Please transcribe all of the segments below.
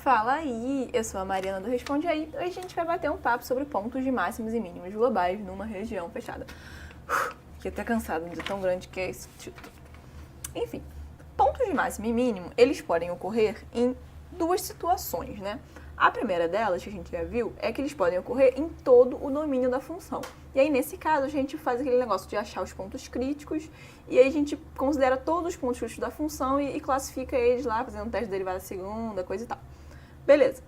Fala aí, eu sou a Mariana do Responde Aí. Hoje a gente vai bater um papo sobre pontos de máximos e mínimos globais numa região fechada. Fiquei até cansada de tão grande que é esse título. Enfim, pontos de máximo e mínimo, eles podem ocorrer em duas situações, né? A primeira delas, que a gente já viu, é que eles podem ocorrer em todo o domínio da função. E aí, nesse caso, a gente faz aquele negócio de achar os pontos críticos, e aí a gente considera todos os pontos críticos da função e classifica eles lá, fazendo um teste de derivada segunda, coisa e tal. Beleza.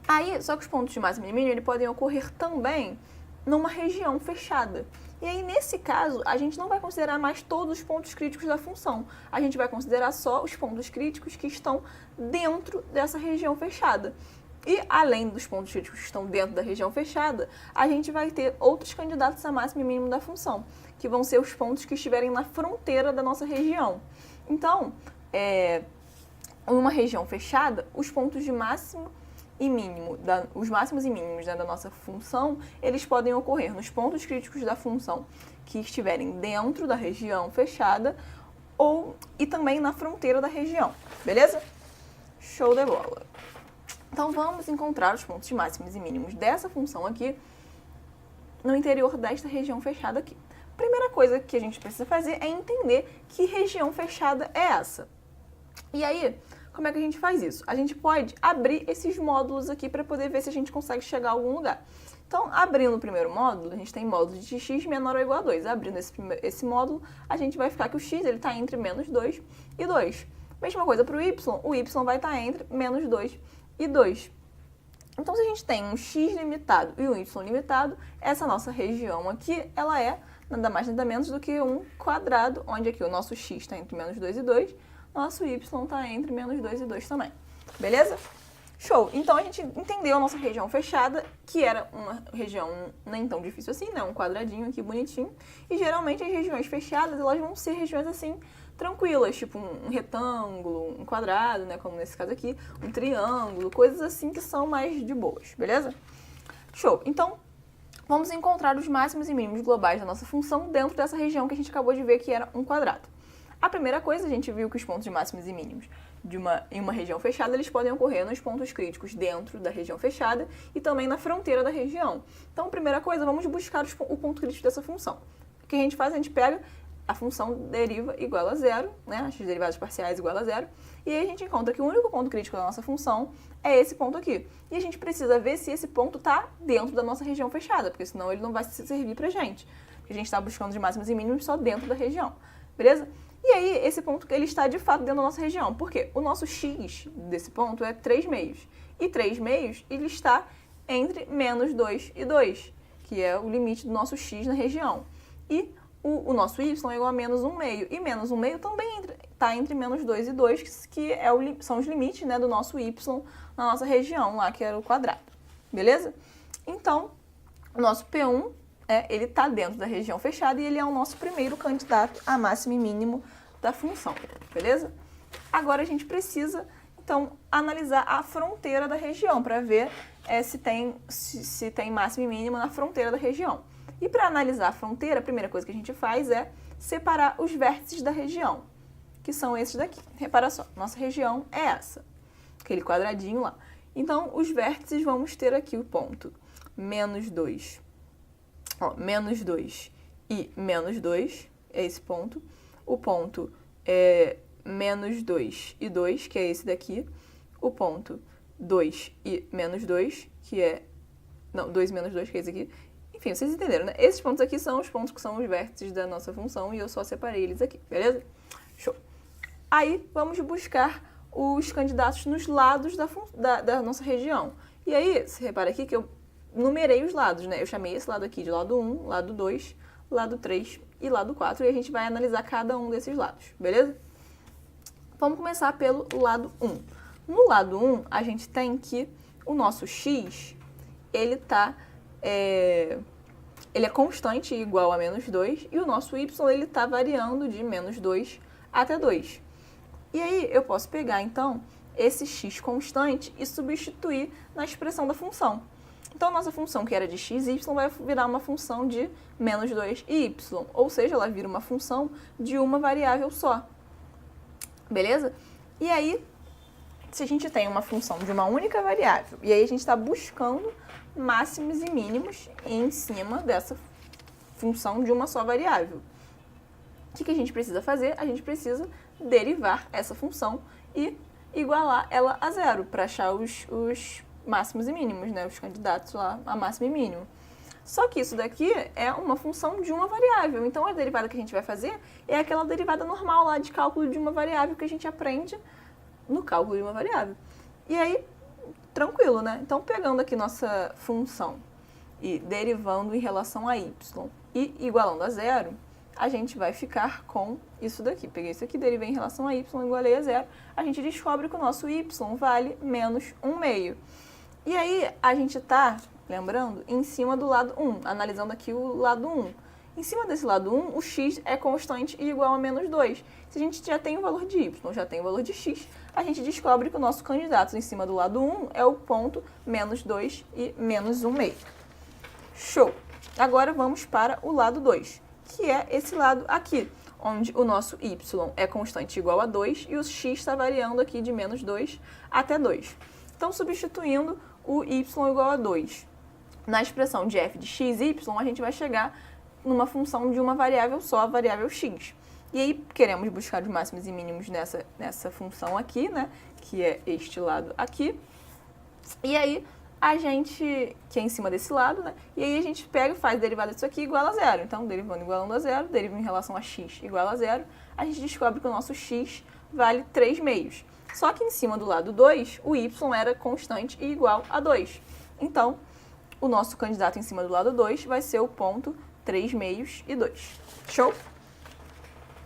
Aí, só que os pontos de máximo e mínimo, eles podem ocorrer também numa região fechada. E aí, nesse caso, a gente não vai considerar mais todos os pontos críticos da função. A gente vai considerar só os pontos críticos que estão dentro dessa região fechada. E, além dos pontos críticos que estão dentro da região fechada, a gente vai ter outros candidatos a máximo e mínimo da função, que vão ser os pontos que estiverem na fronteira da nossa região. Então, em uma região fechada, os pontos de máximo e mínimo, os máximos e mínimos, né, da nossa função, eles podem ocorrer nos pontos críticos da função que estiverem dentro da região fechada e também na fronteira da região, beleza? Show de bola! Então vamos encontrar os pontos de máximos e mínimos dessa função aqui no interior desta região fechada aqui. Primeira coisa que a gente precisa fazer é entender que região fechada é essa. E aí, como é que a gente faz isso? A gente pode abrir esses módulos aqui para poder ver se a gente consegue chegar a algum lugar. Então, abrindo o primeiro módulo, a gente tem módulo de x menor ou igual a 2. Abrindo esse módulo, a gente vai ficar que o x está entre menos 2 e 2. Mesma coisa para o y vai estar entre menos 2 e 2. Então, se a gente tem um x limitado e um y limitado, essa nossa região aqui, ela é nada mais nada menos do que um quadrado, onde aqui o nosso x está entre menos 2 e 2, nosso y está entre menos 2 e 2 também. Beleza? Show! Então, a gente entendeu a nossa região fechada, que era uma região nem tão difícil assim, né? Um quadradinho aqui bonitinho. E, geralmente, as regiões fechadas, elas vão ser regiões assim, tranquilas, tipo um retângulo, um quadrado, né? Como nesse caso aqui, um triângulo, coisas assim que são mais de boas, beleza? Show! Então, vamos encontrar os máximos e mínimos globais da nossa função dentro dessa região que a gente acabou de ver que era um quadrado. A primeira coisa, a gente viu que os pontos de máximos e mínimos em uma região fechada, eles podem ocorrer nos pontos críticos dentro da região fechada e também na fronteira da região. Então, a primeira coisa, vamos buscar o ponto crítico dessa função. O que a gente faz? A gente pega a função deriva igual a zero, né? As derivadas parciais igual a zero, e aí a gente encontra que o único ponto crítico da nossa função é esse ponto aqui. E a gente precisa ver se esse ponto está dentro da nossa região fechada, porque senão ele não vai servir pra gente. Porque a gente está buscando os máximos e mínimos só dentro da região, beleza? E aí, esse ponto, ele está de fato dentro da nossa região. Por quê? O nosso x desse ponto é 3 meios. E 3 meios, ele está entre menos 2 e 2, que é o limite do nosso x na região. E o nosso y é igual a menos 1 meio. E menos 1 meio também está entre menos 2 e 2, que são os limites, né, do nosso y na nossa região, lá que era o quadrado. Beleza? Então, o nosso P1... ele está dentro da região fechada e ele é o nosso primeiro candidato a máximo e mínimo da função, beleza? Agora a gente precisa, então, analisar a fronteira da região para ver se tem máximo e mínimo na fronteira da região. E para analisar a fronteira, a primeira coisa que a gente faz é separar os vértices da região, que são esses daqui. Repara só, nossa região é essa, aquele quadradinho lá. Então, os vértices vamos ter aqui o ponto menos 2. Menos 2 e menos 2 é esse ponto. O ponto é menos 2 e 2, que é esse daqui. O ponto 2 e menos 2, que é... Não, 2 e menos 2, que é esse aqui. Enfim, vocês entenderam, né? Esses pontos aqui são os pontos que são os vértices da nossa função e eu só separei eles aqui, beleza? Show! Aí, vamos buscar os candidatos nos lados da nossa região. E aí, você repara aqui que eu numerei os lados, né? Eu chamei esse lado aqui de lado 1, lado 2, lado 3 e lado 4. E a gente vai analisar cada um desses lados, beleza? Vamos começar pelo lado 1. No lado 1, a gente tem que o nosso x, ele é constante igual a menos 2. E o nosso y, ele está variando de menos 2 até 2. E aí, eu posso pegar, então, esse x constante e substituir na expressão da função. Então, a nossa função, que era de x e y, vai virar uma função de menos 2 e y. Ou seja, ela vira uma função de uma variável só. Beleza? E aí, se a gente tem uma função de uma única variável, e aí a gente está buscando máximos e mínimos em cima dessa função de uma só variável. O que a gente precisa fazer? A gente precisa derivar essa função e igualar ela a zero para achar os máximos e mínimos, né? Os candidatos lá a máximo e mínimo. Só que isso daqui é uma função de uma variável. Então, a derivada que a gente vai fazer é aquela derivada normal lá de cálculo de uma variável que a gente aprende no cálculo de uma variável. E aí, tranquilo, né? Então, pegando aqui nossa função e derivando em relação a y e igualando a zero, a gente vai ficar com isso daqui. Peguei isso aqui, derivei em relação a y, igualei a zero. A gente descobre que o nosso y vale menos 1/2. E aí, a gente está, lembrando, em cima do lado 1, analisando aqui o lado 1. Em cima desse lado 1, o x é constante e igual a menos 2. Se a gente já tem o valor de y, já tem o valor de x, a gente descobre que o nosso candidato em cima do lado 1 é o ponto menos 2 e menos 1/2. Show! Agora vamos para o lado 2, que é esse lado aqui, onde o nosso y é constante igual a 2 e o x está variando aqui de menos 2 até 2. Então, substituindo o y igual a 2 na expressão de f de x e y, a gente vai chegar numa função de uma variável só, a variável x. E aí, queremos buscar os máximos e mínimos nessa função aqui, né? Que é este lado aqui. E aí, a gente, que é em cima desse lado, né? E aí a gente pega e faz derivada disso aqui igual a zero. Então, derivando igualando a zero, deriva em relação a x igual a zero, a gente descobre que o nosso x vale 3/2. Só que em cima do lado 2, o y era constante e igual a 2. Então, o nosso candidato em cima do lado 2 vai ser o ponto 3/2 e 2. Show?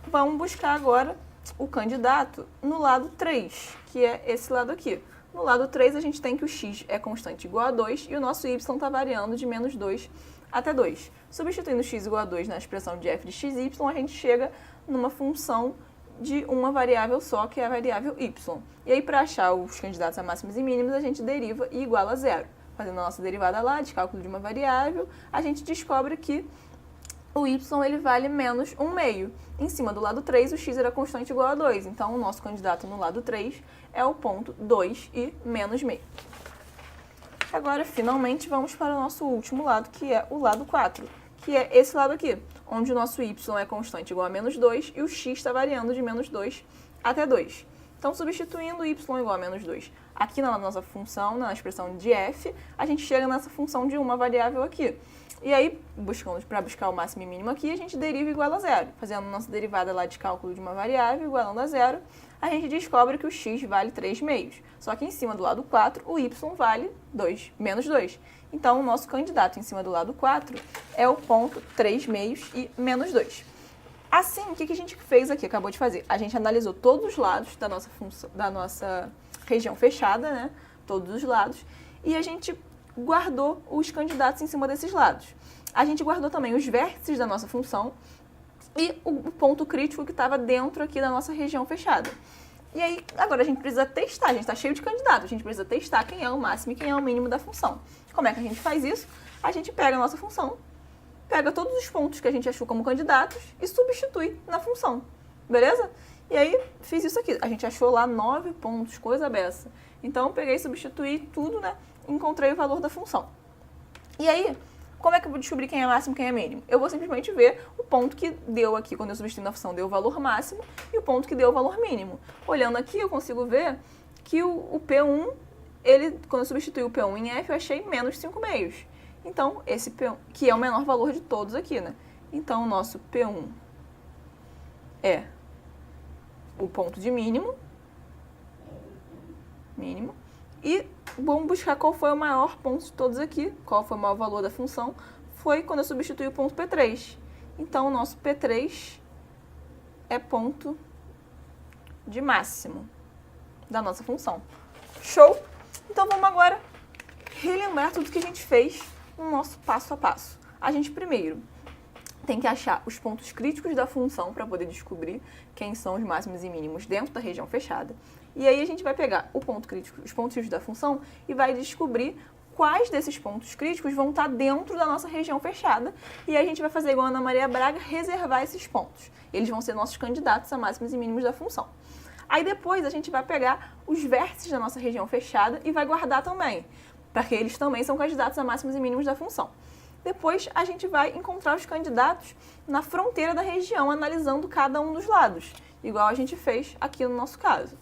Vamos buscar agora o candidato no lado 3, que é esse lado aqui. No lado 3, a gente tem que o x é constante igual a 2 e o nosso y está variando de menos 2 até 2. Substituindo x igual a 2 na expressão de f de x e y, a gente chega numa função de uma variável só, que é a variável y. E aí, para achar os candidatos a máximos e mínimos, a gente deriva e iguala a zero. Fazendo a nossa derivada lá, de cálculo de uma variável, a gente descobre que o y ele vale menos 1/2. Em cima do lado 3, o x era constante igual a 2. Então, o nosso candidato no lado 3 é o ponto 2 e menos meio. Agora, finalmente, vamos para o nosso último lado, que é o lado 4, que é esse lado aqui, onde o nosso y é constante igual a menos 2 e o x está variando de menos 2 até 2. Então, substituindo y igual a menos 2 aqui na nossa função, na expressão de f, a gente chega nessa função de uma variável aqui. E aí, para buscar o máximo e mínimo aqui, a gente deriva igual a zero. Fazendo nossa derivada lá de cálculo de uma variável, igualando a zero, a gente descobre que o x vale 3/2. Só que em cima do lado 4, o y vale menos 2. Então, o nosso candidato em cima do lado 4 é o ponto 3/2 e menos 2. Assim, o que a gente fez aqui, acabou de fazer? A gente analisou todos os lados da nossa função, da nossa região fechada, né? Todos os lados. E a gente guardou os candidatos em cima desses lados. A gente guardou também os vértices da nossa função e o ponto crítico que estava dentro aqui da nossa região fechada. E aí, agora a gente precisa testar, a gente está cheio de candidatos, a gente precisa testar quem é o máximo e quem é o mínimo da função. Como é que a gente faz isso? A gente pega a nossa função, pega todos os pontos que a gente achou como candidatos e substitui na função, beleza? E aí, fiz isso aqui. A gente achou lá 9 pontos, coisa beça. Então, peguei e substituí tudo, né? Encontrei o valor da função. E aí, como é que eu vou descobrir quem é máximo e quem é mínimo? Eu vou simplesmente ver o ponto que deu aqui, quando eu substituí na função, deu o valor máximo, e o ponto que deu o valor mínimo. Olhando aqui, eu consigo ver que o P1, quando eu substituí o P1 em F, eu achei menos 5/2. Então, esse P1, que é o menor valor de todos aqui, né? Então, o nosso P1 é o ponto de mínimo, e vamos buscar qual foi o maior ponto de todos aqui, qual foi o maior valor da função, foi quando eu substituí o ponto P3. Então, o nosso P3 é ponto de máximo da nossa função. Show? Então, vamos agora relembrar tudo que a gente fez no nosso passo a passo. A gente primeiro tem que achar os pontos críticos da função para poder descobrir quem são os máximos e mínimos dentro da região fechada. E aí a gente vai pegar o ponto crítico, os pontos críticos da função e vai descobrir quais desses pontos críticos vão estar dentro da nossa região fechada. E aí a gente vai fazer igual a Ana Maria Braga, reservar esses pontos. Eles vão ser nossos candidatos a máximos e mínimos da função. Aí depois a gente vai pegar os vértices da nossa região fechada e vai guardar também, porque eles também são candidatos a máximos e mínimos da função. Depois a gente vai encontrar os candidatos na fronteira da região, analisando cada um dos lados, igual a gente fez aqui no nosso caso.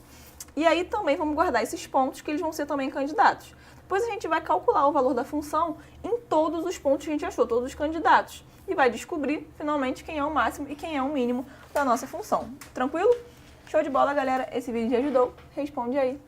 E aí também vamos guardar esses pontos que eles vão ser também candidatos. Depois a gente vai calcular o valor da função em todos os pontos que a gente achou, todos os candidatos. E vai descobrir, finalmente, quem é o máximo e quem é o mínimo da nossa função. Tranquilo? Show de bola, galera. Esse vídeo te ajudou. Responde aí.